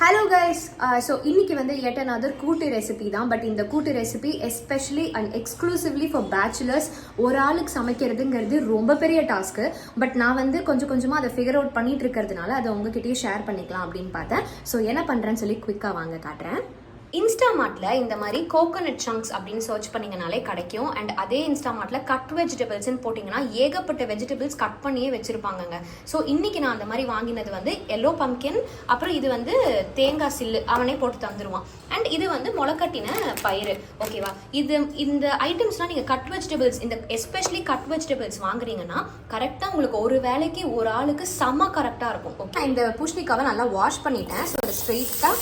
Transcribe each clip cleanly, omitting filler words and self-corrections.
Hello guys, so இன்னைக்கு வந்து yet another கூட்டு ரெசிபி தான். பட் இந்த கூட்டு recipe especially and exclusively for bachelors. ஒரு ஆளுக்கு சமைக்கிறதுங்கிறது ரொம்ப பெரிய டாஸ்க்கு. பட் நான் வந்து கொஞ்சம் கொஞ்சமாக அதை ஃபிகர் அவுட் பண்ணிட்டு இருக்கிறதுனால அதை உங்ககிட்டயே ஷேர் பண்ணிக்கலாம் அப்படின்னு பார்த்தேன். ஸோ என்ன பண்ணுறேன்னு சொல்லி குவிக்காக வாங்க காட்டுறேன். இன்ஸ்டாமார்ட்டில் இந்த மாதிரி கோகோனட் சங்க்ஸ் அப்படின்னு சர்ச் பண்ணிங்கனாலே கிடைக்கும். அண்ட் அதே இன்ஸ்டாமார்ட்டில் கட் வெஜிடபிள்ஸ்ன்னு போட்டிங்கன்னா ஏகப்பட்ட வெஜிடபிள்ஸ் கட் பண்ணியே வச்சுருப்பாங்கங்க. ஸோ இன்றைக்கி நான் அந்த மாதிரி வாங்கினது வந்து எல்லோ பம்கின், அப்புறம் இது வந்து தேங்காய் சில்லு அவனே போட்டு தந்துடுவான். அண்ட் இது வந்து முளைக்கட்டின பயிறு. ஓகேவா, இந்த ஐட்டம்ஸ்லாம் நீங்கள் கட் வெஜிடபிள்ஸ், இந்த எஸ்பெஷலி கட் வெஜிடபிள்ஸ் வாங்குறீங்கன்னா கரெக்டாக உங்களுக்கு ஒரு வேலைக்கு ஒரு ஆளுக்கு செம்ம கரெக்டாக இருக்கும். ஓகே, இந்த பூசணிக்காவை நல்லா வாஷ் பண்ணிட்டேன். ஸோ அதை ஸ்ட்ரெயிட்டாக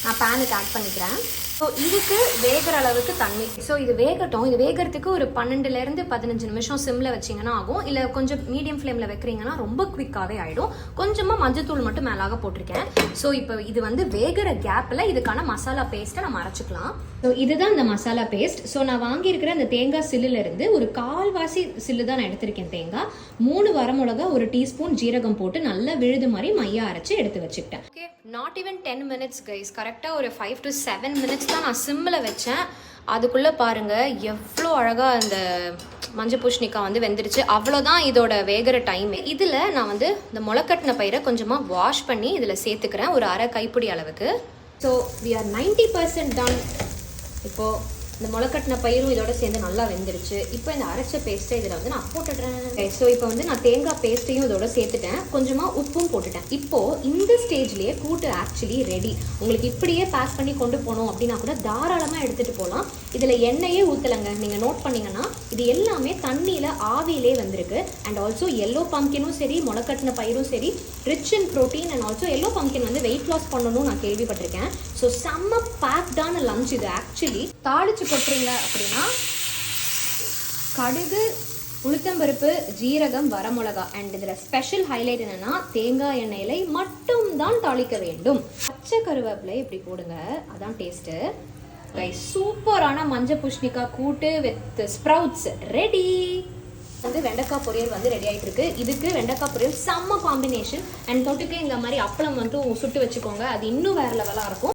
நான் பேனுக்கு ஆட் பண்ணிக்கிறேன். ஸோ இதுக்கு வேகிற அளவுக்கு தண்ணி. ஸோ இது வேகட்டும். இது வேகிறதுக்கு ஒரு 12லேருந்து 15 நிமிஷம் சிம்மில் வச்சிங்கன்னா ஆகும். இல்லை கொஞ்சம் மீடியம் ஃப்ளேமில் வைக்கிறீங்கன்னா ரொம்ப குவிக்காகவே ஆகிடும். கொஞ்சமாக மஞ்சத்தூள் மட்டும் மேலாக போட்டிருக்கேன். ஸோ இப்போ இது வந்து வேகிற கேப்பில் இதுக்கான மசாலா பேஸ்ட்டை நம்ம அரைச்சிக்கலாம். ஸோ இதுதான் இந்த மசாலா பேஸ்ட். ஸோ நான் வாங்கியிருக்கிற அந்த தேங்காய் சில்லுலேருந்து ஒரு கால்வாசி சில்லு தான் நான் எடுத்திருக்கேன் தேங்காய். 3 வரமிளகா, 1 டீஸ்பூன் ஜீரகம் போட்டு நல்லா விழுது மாதிரி மையா அரைச்சி எடுத்து வச்சுக்கிட்டேன். Okay, not even 10 minutes guys. கரெக்டாக ஒரு 5 to 7 மினிட்ஸ் தான் நான் சிம்மில் வச்சேன். அதுக்குள்ளே பாருங்கள் எவ்வளோ அழகாக அந்த மஞ்சள் பூசணிக்காய் வந்து வெந்துடுச்சு. அவ்வளோதான் இதோட வேகிற டைம். இதில் நான் வந்து இந்த முளைக்கட்டின பயிரை கொஞ்சமாக வாஷ் பண்ணி இதில் சேர்த்துக்கிறேன், ஒரு அரை கைப்பிடி அளவுக்கு. So we are 90% done. இப்போது இந்த முளைக்கட்டின பயிரும் இதோட சேர்ந்து நல்லா வெந்துருச்சு. இப்போ இந்த அரைச்ச பேஸ்ட்டை இதில் வந்து நான் போட்டுடுறேன். ஸோ இப்போ வந்து நான் தேங்காய் பேஸ்ட்டையும் இதோட சேர்த்துட்டேன், கொஞ்சமாக உப்பும் போட்டுட்டேன். இப்போது இந்த ஸ்டேஜ்லேயே கூட்டு ஆக்சுவலி ரெடி. உங்களுக்கு இப்படியே பேக் பண்ணி கொண்டு போகணும் அப்படின்னா கூட தாராளமாக எடுத்துகிட்டு போகலாம். இதில் எண்ணெயே ஊற்றலைங்க. நீங்கள் நோட் பண்ணிங்கன்னா இது எல்லாமே தண்ணியில் ஆவியிலே வந்திருக்கு. அண்ட் ஆல்சோ எல்லோ பம்கினும் சரி, முளைக்கட்டின பயிரும் சரி, rich in protein. And also yellow pumpkin வந்து வெயிட் லாஸ் பண்ணணும்னு நான் கேள்விப்பட்டிருக்கேன். ஸோ செம்ம பேக்டான லஞ்ச் இது. ஆக்சுவலி தாளிச்சு கொட்டுறீங்க அப்படின்னா கடுகு, உளுத்தம்பருப்பு, ஜீரகம், வரமிளகா. அண்ட் இதில் ஸ்பெஷல் ஹைலைட் என்னன்னா தேங்காய் எண்ணெயிலை மட்டும் தான் தாளிக்க வேண்டும். பச்சை கருவேப்பிலை இப்படி போடுங்க, அதான் டேஸ்ட்டு. சூப்பரான மஞ்சள் பூசணிக்காய் கூட்டு வித் ஸ்ப்ரவுட்ஸ் ரெடி. வந்து வெண்டைக்காய் பொரியல் வந்து ரெடி ஆகிட்டு இருக்கு. இதுக்கு வெண்டைக்காய் பொரியல் செம்ம காம்பினேஷன். அண்ட் தொட்டுக்கு இந்த மாதிரி அப்பளம் வந்து சுட்டு வச்சுக்கோங்க, அது இன்னும் வேற லெவலாக இருக்கும்.